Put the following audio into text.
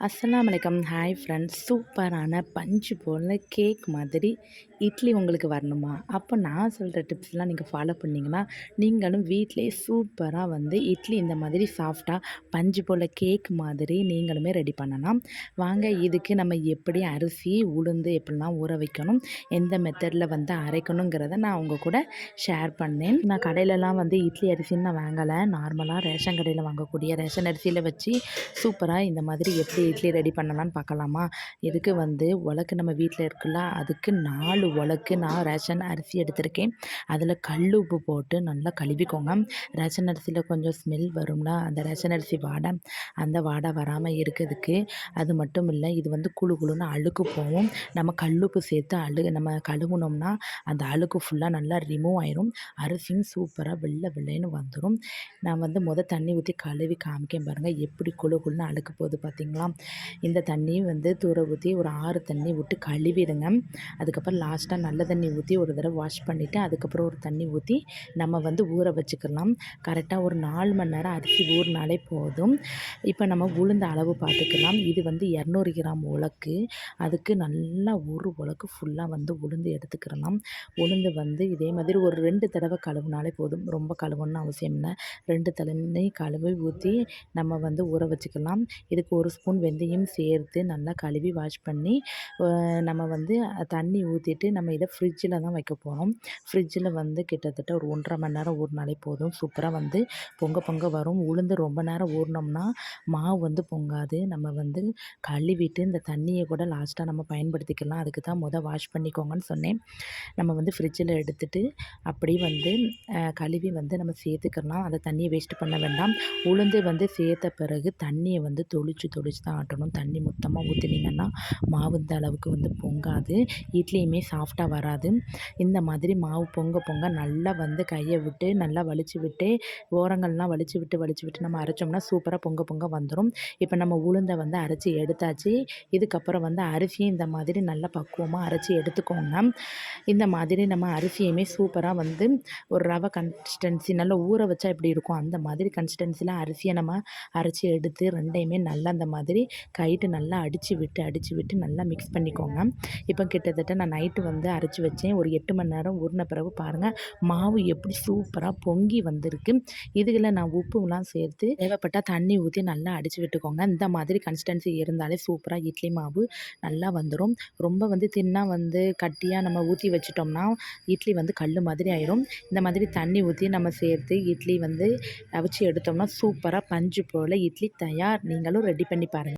அஸ்ஸலாமு அலைக்கும். Hi friends, சூப்பரான பஞ்சு போல் கேக் மாதிரி இட்லி உங்களுக்கு வரணுமா? அப்போ நான் சொல்கிற டிப்ஸ்லாம் நீங்கள் ஃபாலோ பண்ணிங்கன்னா நீங்களும் வீட்டிலேயே சூப்பராக இட்லி இந்த மாதிரி சாஃப்டாக பஞ்சு போல் கேக் மாதிரி நீங்களுமே ரெடி பண்ணலாம். வாங்க, இதுக்கு நம்ம எப்படி அரிசி உளுந்து எப்படிலாம் ஊற வைக்கணும், எந்த மெத்தடில் அரைக்கணுங்கிறத நான் உங்கள் கூட ஷேர் பண்ணேன். நான் கடையிலலாம் இட்லி அரிசின்னு நான் வாங்கலை. நார்மலாக ரேஷன் கடையில் வாங்கக்கூடிய ரேஷன் அரிசியில் வச்சு சூப்பராக இந்த மாதிரி எப்படி இட்லி ரெடி பண்ணலான்னு பார்க்கலாமா? இதுக்கு உலக்கு நம்ம வீட்டில் இருக்குல்ல, அதுக்கு 4 உலக்கு நான் ரேஷன் அரிசி எடுத்திருக்கேன். அதில் கல் உப்பு போட்டு நல்லா கழுவிக்கோங்க. ரேஷன் அரிசியில் கொஞ்சம் ஸ்மெல் வரும்ல, அந்த ரேஷன் அரிசி வாடை, அந்த வாடை வராமல் இருக்கிறதுக்கு. அது மட்டும் இல்லை, இது குழு குழுன்னு அழுக்கு போகும். நம்ம கல்லுப்பு சேர்த்து நம்ம கழுவுனோம்னா அந்த அழுக்கு ஃபுல்லாக நல்லா ரிமூவ் ஆயிரும். அரிசியும் சூப்பராக வெள்ளை வெள்ளைன்னு வந்துடும். நான் தண்ணி ஊற்றி கழுவி காமிக்கேன் பாருங்கள், எப்படி குழு குழுன்னு அழுக்கு போகுது பார்த்தீங்களா? இந்த தண்ணி தூர ஊற்றி ஒரு 6 தண்ணி விட்டு கழுவிடுங்க. அதுக்கப்புறம் லாஸ்ட்டாக நல்ல தண்ணி ஊற்றி ஒரு தடவை வாஷ் பண்ணிவிட்டு அதுக்கப்புறம் ஒரு தண்ணி ஊற்றி நம்ம ஊற வச்சுக்கலாம். கரெக்டாக ஒரு 4 மணி நேரம் அரிசி ஊறினாலே போதும். இப்போ நம்ம உளுந்த அளவு பார்த்துக்கலாம். இது 200 கிராம் உலக்கு. அதுக்கு நல்லா ஒரு உலக்கு ஃபுல்லாக உளுந்து எடுத்துக்கிறலாம். உளுந்து இதே மாதிரி ஒரு 2 தடவை கழுவுனாலே போதும். ரொம்ப கழுவணும்னு அவசியம் இல்லை. 2 தண்ணி கழுவி ஊற்றி நம்ம ஊற வச்சுக்கலாம். இதுக்கு 1 ஸ்பூன் வெந்தயம் சேர்த்து நல்லா கழுவி வாஷ் பண்ணி நம்ம தண்ணி ஊற்றிட்டு நம்ம இதை ஃப்ரிட்ஜில் தான் வைக்க போகிறோம். ஃப்ரிட்ஜில் கிட்டத்தட்ட ஒரு 1.5 மணி நேரம் ஊறினாலே போதும். சூப்பராக பொங்க பொங்க வரும். உளுந்து ரொம்ப நேரம் ஊறினோம்னா மாவு பொங்காது. நம்ம கழுவிட்டு இந்த தண்ணியை கூட லாஸ்ட்டாக நம்ம பயன்படுத்திக்கலாம். அதுக்கு தான் வாஷ் பண்ணிக்கோங்கன்னு சொன்னேன். நம்ம ஃப்ரிட்ஜில் எடுத்துகிட்டு அப்படியே கழுவி நம்ம சேர்த்துக்கலாம். அந்த தண்ணியை வேஸ்ட் பண்ண வேண்டாம். உளுந்து சேர்த்த பிறகு தண்ணியை தொளிச்சு தான் ஆட்டணும். தண்ணி மொத்தமாக ஊற்றினீங்கன்னா மாவு இந்த அளவுக்கு பொங்காது. இட்லியுமே சாஃப்டாக வராது. இந்த மாதிரி மாவு பொங்க பொங்க நல்லா கையை விட்டு நல்லா வலிச்சு விட்டு ஓரங்கள்லாம் வலிச்சு விட்டு நம்ம அரைச்சோம்னா சூப்பராக பொங்க பொங்க வந்துடும். இப்போ நம்ம உளுந்தை அரைச்சி எடுத்தாச்சு. இதுக்கப்புறம் அரிசியும் இந்த மாதிரி நல்லா பக்குவமாக அரைச்சி எடுத்துக்கோங்க. இந்த மாதிரி நம்ம அரிசியுமே சூப்பராக ஒரு ரவை கன்சிஸ்டன்சி நல்லா ஊற வச்சா எப்படி இருக்கும் அந்த மாதிரி கன்சிஸ்டன்சியில் அரிசியை நம்ம அரைச்சி எடுத்து ரெண்டையுமே நல்லா அந்த மாதிரி கைட்டு நல்லா அடித்து விட்டு நல்லா மிக்ஸ் பண்ணிக்கோங்க. இப்போ கிட்டத்தட்ட நான் நைட்டு அரைச்சி வச்சேன். ஒரு 8 மணி நேரம் ஊறின பிறகு பாருங்கள் மாவு எப்படி சூப்பராக பொங்கி வந்திருக்கு. இதுகளில் நான் உப்புலாம் சேர்த்து தேவைப்பட்டால் தண்ணி ஊற்றி நல்லா அடித்து விட்டுக்கோங்க. இந்த மாதிரி கன்சிஸ்டன்சி இருந்தாலே சூப்பராக இட்லி மாவு நல்லா வந்துடும். ரொம்ப தின்னாக கட்டியாக நம்ம ஊற்றி வச்சிட்டோம்னா இட்லி கல் மாதிரி ஆயிரும். இந்த மாதிரி தண்ணி ஊற்றி நம்ம சேர்த்து இட்லி அவிச்சு எடுத்தோம்னா சூப்பராக பஞ்சு போல் இட்லி தயார். நீங்களும் ரெடி பண்ணி பாருங்கள்.